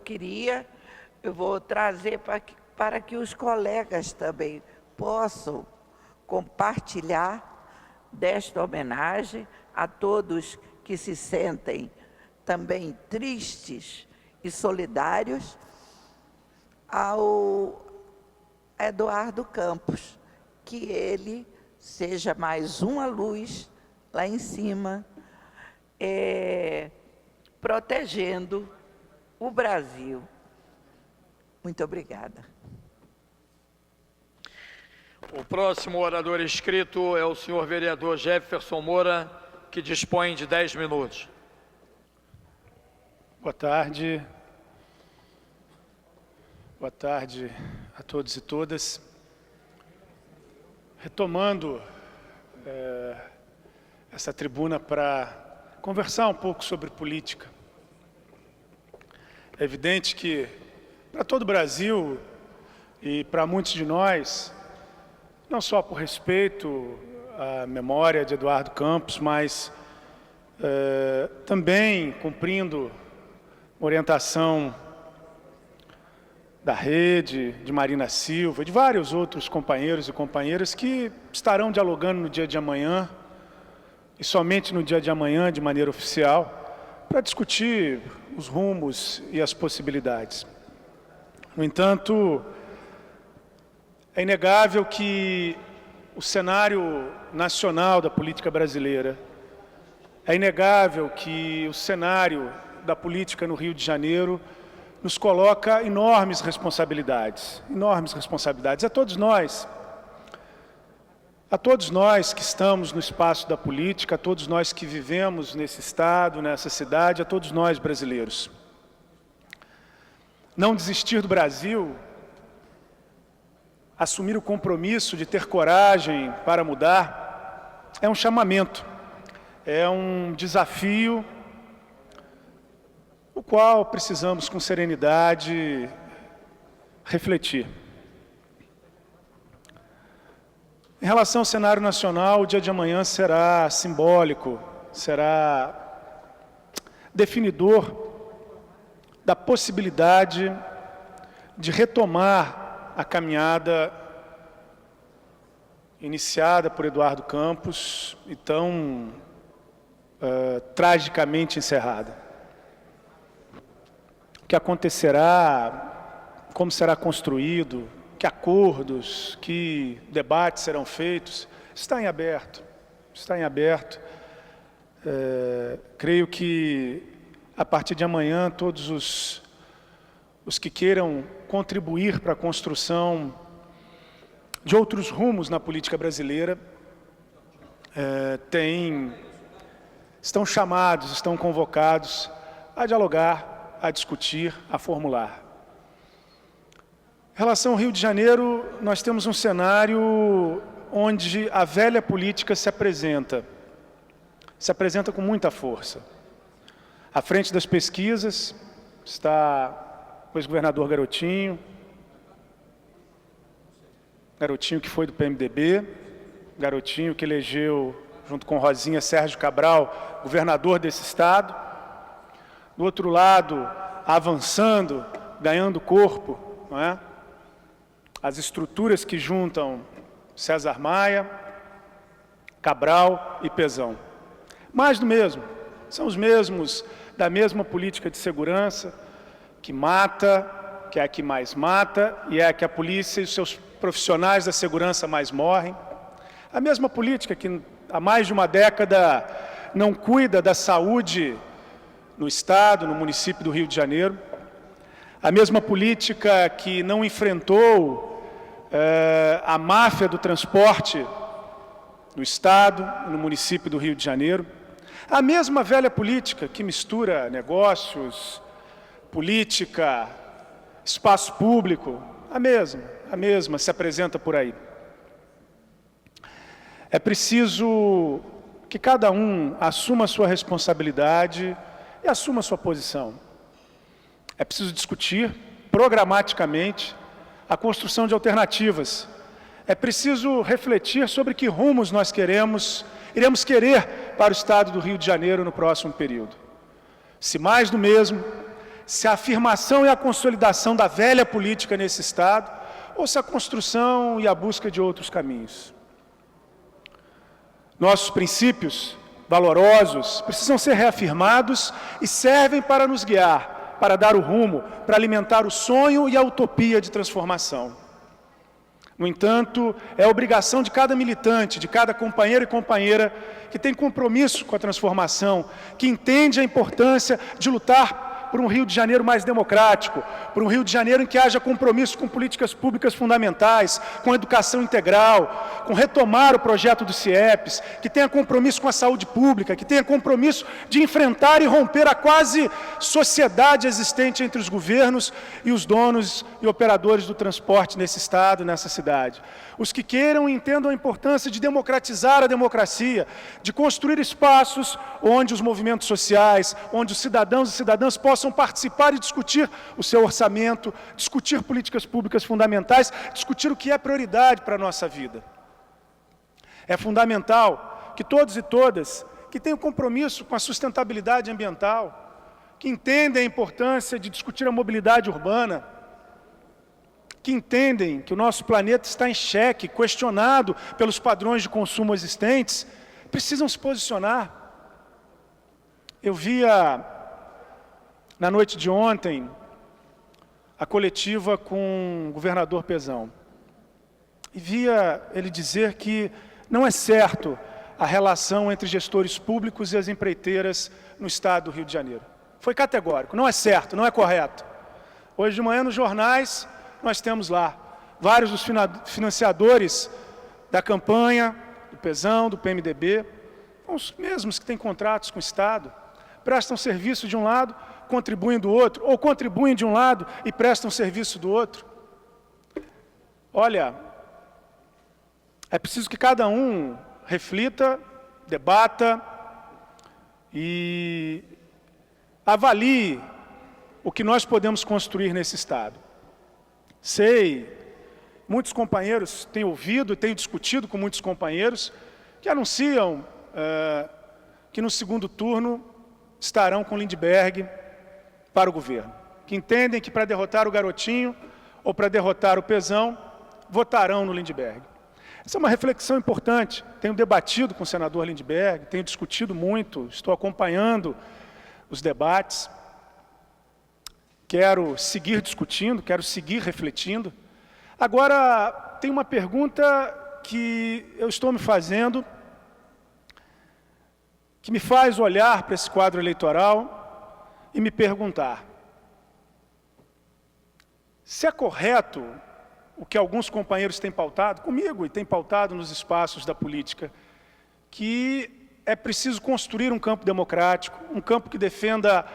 eu vou trazer para que os colegas também possam compartilhar desta homenagem a todos que se sentem também tristes e solidários ao Eduardo Campos, que ele seja mais uma luz lá em cima, protegendo o Brasil. Muito obrigada. O próximo orador inscrito é o senhor vereador Jefferson Moura, que dispõe de 10 minutos. Boa tarde. Boa tarde a todos e todas. Retomando essa tribuna para conversar um pouco sobre política. É evidente que, para todo o Brasil e para muitos de nós, não só por respeito à memória de Eduardo Campos, mas também cumprindo orientação da Rede, de Marina Silva, de vários outros companheiros e companheiras que estarão dialogando no dia de amanhã, e somente no dia de amanhã, de maneira oficial, para discutir os rumos e as possibilidades. No entanto, é inegável que o cenário nacional da política brasileira, é inegável que o cenário da política no Rio de Janeiro nos coloca enormes responsabilidades a todos nós que estamos no espaço da política, a todos nós que vivemos nesse estado, nessa cidade, a todos nós brasileiros. Não desistir do Brasil, assumir o compromisso de ter coragem para mudar, é um chamamento, é um desafio, o qual precisamos, com serenidade, refletir. Em relação ao cenário nacional, o dia de amanhã será simbólico, será definidor da possibilidade de retomar a caminhada iniciada por Eduardo Campos e tão tragicamente encerrada. O que acontecerá, como será construído, que acordos, que debates serão feitos, está em aberto, creio que, a partir de amanhã, todos os que queiram contribuir para a construção de outros rumos na política brasileira, estão chamados, estão convocados a dialogar, a discutir, a formular. Em relação ao Rio de Janeiro, nós temos um cenário onde a velha política se apresenta com muita força. À frente das pesquisas está o ex-governador Garotinho que foi do PMDB, Garotinho que elegeu, junto com Rosinha, Sérgio Cabral, governador desse estado. Do outro lado, avançando, ganhando corpo, não é? As estruturas que juntam César Maia, Cabral e Pezão. Mais do mesmo, são os mesmos da mesma política de segurança que mata, que é a que mais mata e é a que a polícia e os seus profissionais da segurança mais morrem. A mesma política que há mais de uma década não cuida da saúde no estado, no município do Rio de Janeiro. A mesma política que não enfrentou a máfia do transporte no estado, no município do Rio de Janeiro. A mesma velha política que mistura negócios, política, espaço público, a mesma se apresenta por aí. É preciso que cada um assuma a sua responsabilidade e assuma a sua posição. É preciso discutir programaticamente a construção de alternativas. É preciso refletir sobre que rumos nós iremos querer para o estado do Rio de Janeiro no próximo período. Se mais do mesmo, se a afirmação e a consolidação da velha política nesse estado, ou se a construção e a busca de outros caminhos. Nossos princípios valorosos precisam ser reafirmados e servem para nos guiar, para dar o rumo, para alimentar o sonho e a utopia de transformação. No entanto, é obrigação de cada militante, de cada companheiro e companheira que tem compromisso com a transformação, que entende a importância de lutar por um Rio de Janeiro mais democrático, por um Rio de Janeiro em que haja compromisso com políticas públicas fundamentais, com educação integral, com retomar o projeto do CIEPS, que tenha compromisso com a saúde pública, que tenha compromisso de enfrentar e romper a quase sociedade existente entre os governos e os donos e operadores do transporte nesse estado, nessa cidade. Os que queiram e entendam a importância de democratizar a democracia, de construir espaços onde os movimentos sociais, onde os cidadãos e cidadãs possam participar e discutir o seu orçamento, discutir políticas públicas fundamentais, discutir o que é prioridade para a nossa vida. É fundamental que todos e todas que tenham compromisso com a sustentabilidade ambiental, que entendem a importância de discutir a mobilidade urbana, que entendem que o nosso planeta está em xeque, questionado pelos padrões de consumo existentes, precisam se posicionar. Eu via, na noite de ontem, a coletiva com o governador Pezão, e via ele dizer que não é certo a relação entre gestores públicos e as empreiteiras no estado do Rio de Janeiro. Foi categórico, não é certo, não é correto. Hoje de manhã nos jornais nós temos lá vários dos financiadores da campanha, do Pezão, do PMDB, os mesmos que têm contratos com o Estado, prestam serviço de um lado, contribuem do outro, ou contribuem de um lado e prestam serviço do outro. Olha, é preciso que cada um reflita, debata e avalie o que nós podemos construir nesse Estado. Sei, muitos companheiros têm ouvido, tenho discutido com muitos companheiros que anunciam que no segundo turno estarão com Lindbergh para o governo, que entendem que para derrotar o Garotinho ou para derrotar o Pezão, votarão no Lindbergh. Essa é uma reflexão importante. Tenho debatido com o senador Lindbergh, tenho discutido muito, estou acompanhando os debates. Quero seguir discutindo, quero seguir refletindo. Agora, tem uma pergunta que eu estou me fazendo, que me faz olhar para esse quadro eleitoral e me perguntar: se é correto o que alguns companheiros têm pautado comigo e têm pautado nos espaços da política, que é preciso construir um campo democrático, um campo que defenda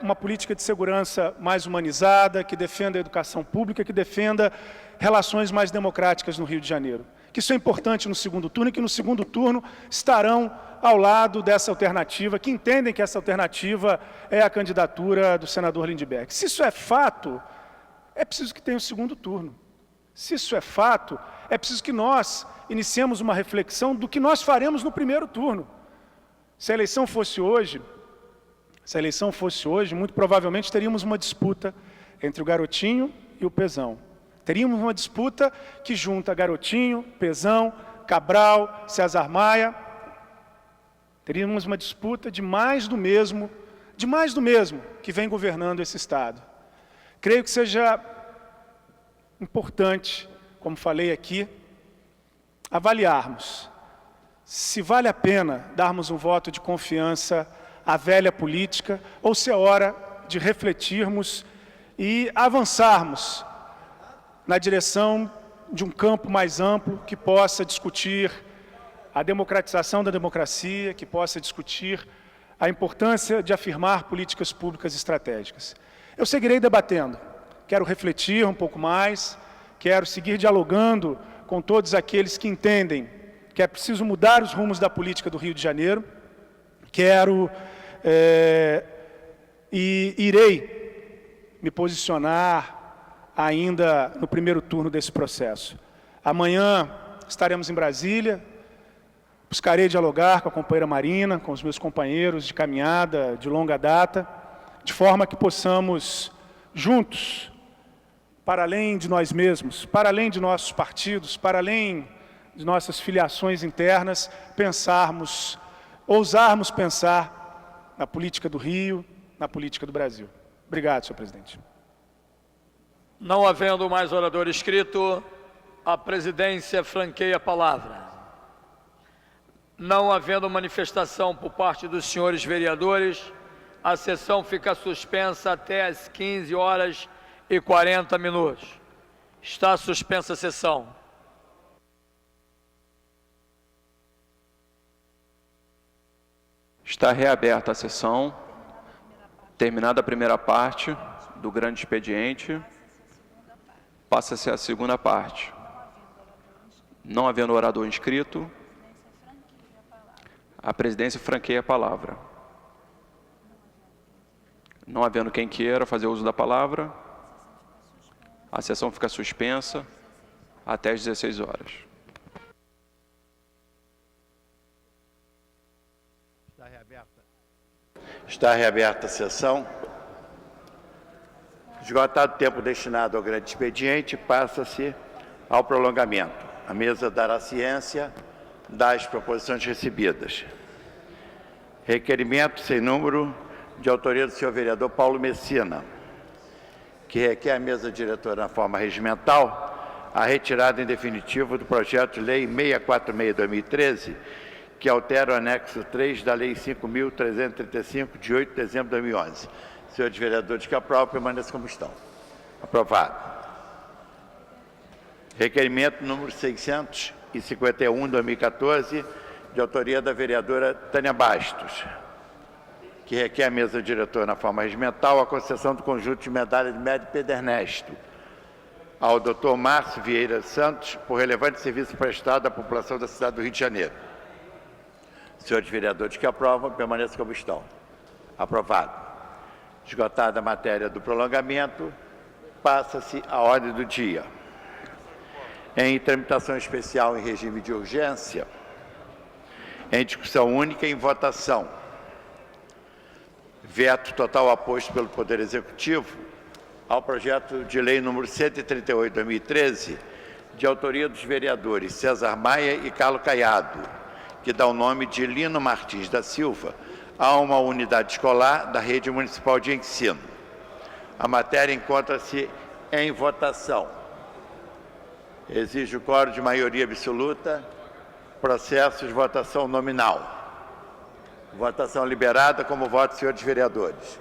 uma política de segurança mais humanizada, que defenda a educação pública, que defenda relações mais democráticas no Rio de Janeiro. Que isso é importante no segundo turno e que no segundo turno estarão ao lado dessa alternativa, que entendem que essa alternativa é a candidatura do senador Lindbergh. Se isso é fato, é preciso que tenha o segundo turno. Se isso é fato, é preciso que nós iniciemos uma reflexão do que nós faremos no primeiro turno. Se a eleição fosse hoje, muito provavelmente teríamos uma disputa entre o Garotinho e o Pezão. Teríamos uma disputa que junta Garotinho, Pezão, Cabral, César Maia. Teríamos uma disputa de mais do mesmo que vem governando esse Estado. Creio que seja importante, como falei aqui, avaliarmos se vale a pena darmos um voto de confiança à velha política, ou se é hora de refletirmos e avançarmos na direção de um campo mais amplo que possa discutir a democratização da democracia, que possa discutir a importância de afirmar políticas públicas estratégicas. Eu seguirei debatendo, quero refletir um pouco mais, quero seguir dialogando com todos aqueles que entendem que é preciso mudar os rumos da política do Rio de Janeiro, quero e irei me posicionar ainda no primeiro turno desse processo. Amanhã estaremos em Brasília, buscarei dialogar com a companheira Marina, com os meus companheiros de caminhada de longa data, de forma que possamos, juntos, para além de nós mesmos, para além de nossos partidos, para além de nossas filiações internas, ousarmos pensar na política do Rio, na política do Brasil. Obrigado, senhor presidente. Não havendo mais orador inscrito, a presidência franqueia a palavra. Não havendo manifestação por parte dos senhores vereadores, A sessão fica suspensa até às 15h40. Está suspensa a sessão. Está reaberta a sessão. Terminada a primeira parte do grande expediente, passa-se a segunda parte. Não havendo orador inscrito, a presidência franqueia a palavra. Não havendo quem queira fazer uso da palavra, a sessão fica suspensa até às 16 horas. Está reaberta a sessão. Esgotado o tempo destinado ao grande expediente, passa-se ao prolongamento. A mesa dará ciência das proposições recebidas. Requerimento sem número de autoria do senhor vereador Paulo Messina, que requer à mesa diretora na forma regimental a retirada em definitivo do projeto de lei 646/2013, que altera o anexo 3 da Lei 5.335, de 8 de dezembro de 2011. Senhores vereadores que aprovam, permaneçam como estão. Aprovado. Requerimento número 651/2014, de autoria da vereadora Tânia Bastos, que requer à mesa diretora na forma regimental a concessão do conjunto de medalha de mérito Pedro Ernesto ao Dr. Márcio Vieira Santos por relevante serviço prestado à população da cidade do Rio de Janeiro. Senhores vereadores que aprovam, permaneçam como estão. Aprovado. Esgotada a matéria do prolongamento, passa-se a ordem do dia. Em tramitação especial em regime de urgência, em discussão única e em votação. Veto total aposto pelo Poder Executivo ao projeto de lei número 138/2013, de autoria dos vereadores César Maia e Carlos Caiado, que dá o nome de Lino Martins da Silva a uma unidade escolar da rede municipal de ensino. A matéria encontra-se em votação. Exige o quórum de maioria absoluta. Processo de votação nominal. Votação liberada. Como voto, senhores vereadores?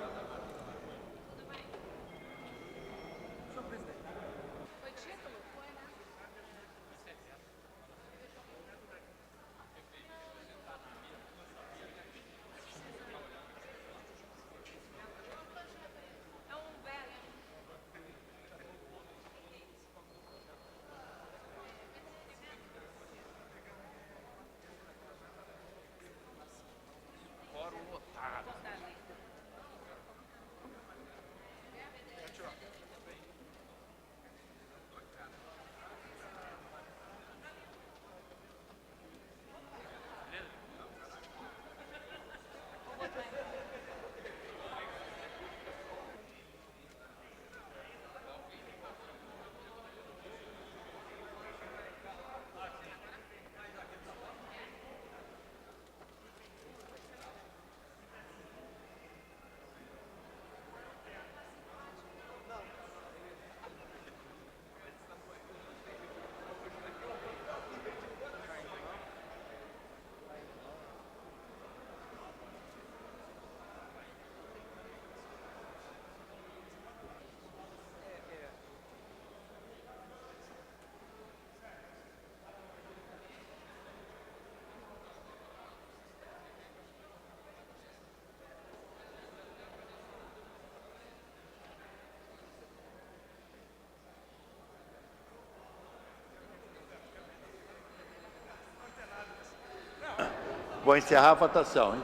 Vou encerrar a votação.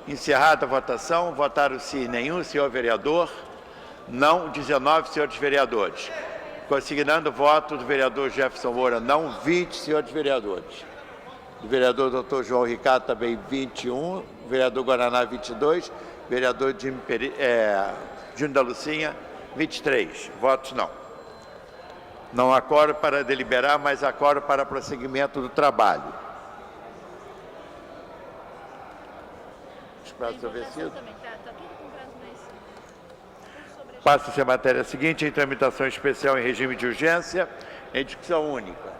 Encerrada a votação, votaram-se nenhum, senhor vereador. Não, 19, senhores vereadores. Consignando o voto do vereador Jefferson Moura, não, 20, senhores vereadores. Do vereador Dr. João Ricardo, também 21. Vereador Guaraná, 22. Vereador Júnior da Lucinha, 23. Votos não. Não há quórum para deliberar, mas há quórum para prosseguimento do trabalho. Passa-se a matéria seguinte em tramitação especial em regime de urgência, em discussão única.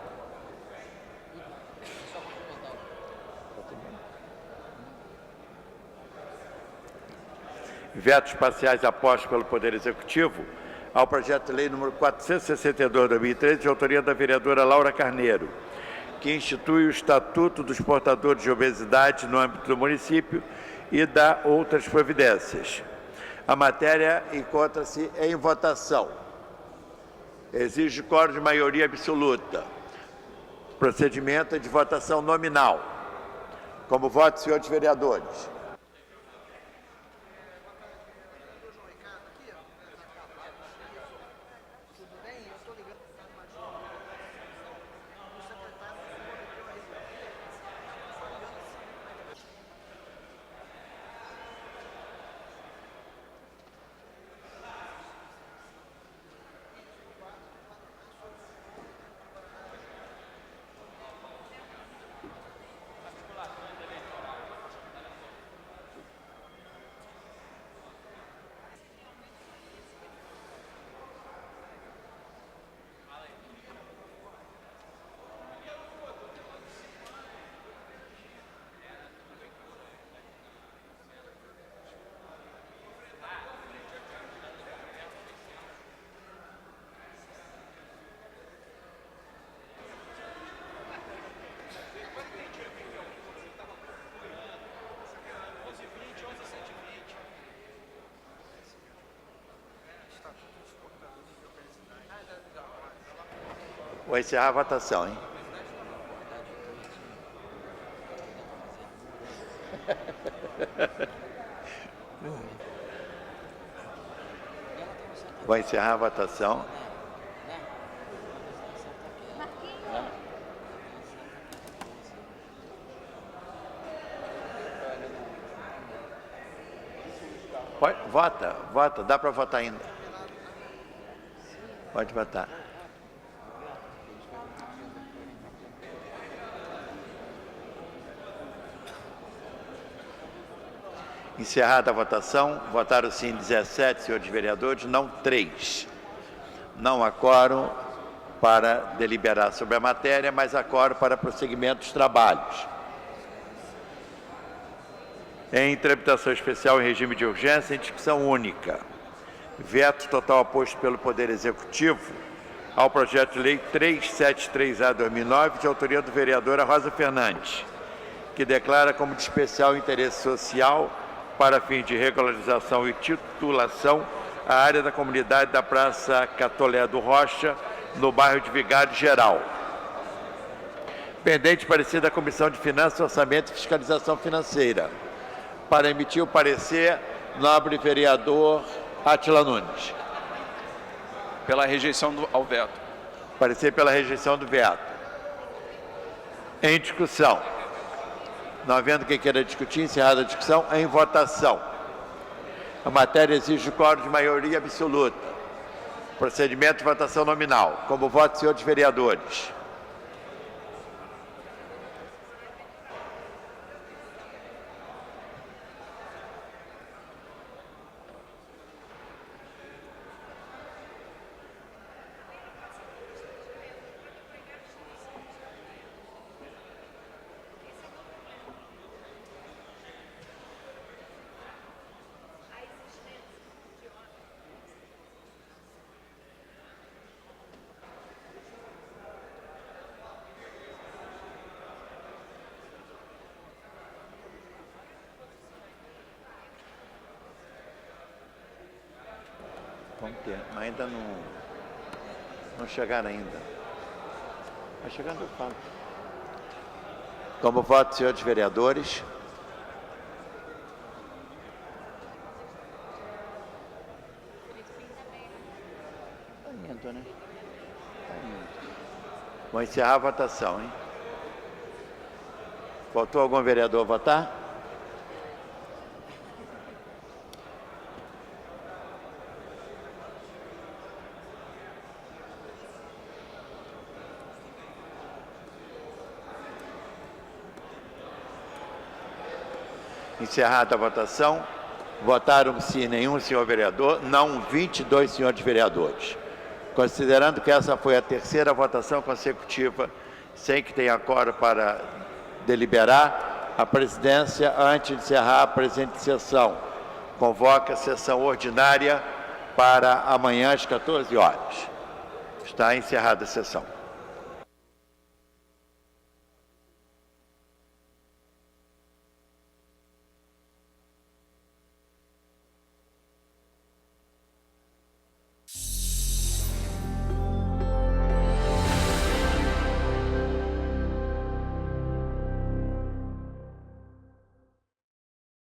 vetos parciais apostos pelo Poder Executivo ao projeto de lei número 462/2013, de autoria da vereadora Laura Carneiro, que institui o Estatuto dos Portadores de Obesidade no âmbito do município e dá outras providências. A matéria encontra-se em votação. Exige quórum de maioria absoluta. Procedimento de votação nominal. Como voto, senhores vereadores. Vou encerrar a votação, hein? Vou encerrar a votação. Vota, dá para votar ainda. Pode votar. Encerrada a votação, votaram sim 17 senhores vereadores, não 3. Não há quórum para deliberar sobre a matéria, mas há quórum para prosseguimento dos trabalhos. Em tramitação especial em regime de urgência, em discussão única. Veto total oposto pelo Poder Executivo ao projeto de lei 373/2009, de autoria do vereadora Rosa Fernandes, que declara como de especial interesse social, para fim de regularização e titulação, a área da comunidade da Praça Catolé do Rocha, no bairro de Vigário Geral. Pendente parecer da Comissão de Finanças, Orçamento e Fiscalização Financeira. Para emitir o parecer, nobre vereador Átila Nunes. Pela rejeição ao veto. Parecer pela rejeição do veto. Em discussão. Não havendo quem queira discutir, encerrada a discussão, em votação. A matéria exige o quórum de maioria absoluta. Procedimento de votação nominal. Como voto, senhores vereadores. Vamos ter, mas ainda não chegaram ainda. Vai chegando, eu falo. Como voto, senhores vereadores. Está indo, né? Está indo. Vou encerrar a votação, hein? Faltou algum vereador votar? Encerrada a votação, votaram sim nenhum senhor vereador, não 22 senhores vereadores. Considerando que essa foi a terceira votação consecutiva, sem que tenha quórum para deliberar, a presidência, antes de encerrar a presente sessão, convoca a sessão ordinária para amanhã às 14 horas. Está encerrada a sessão.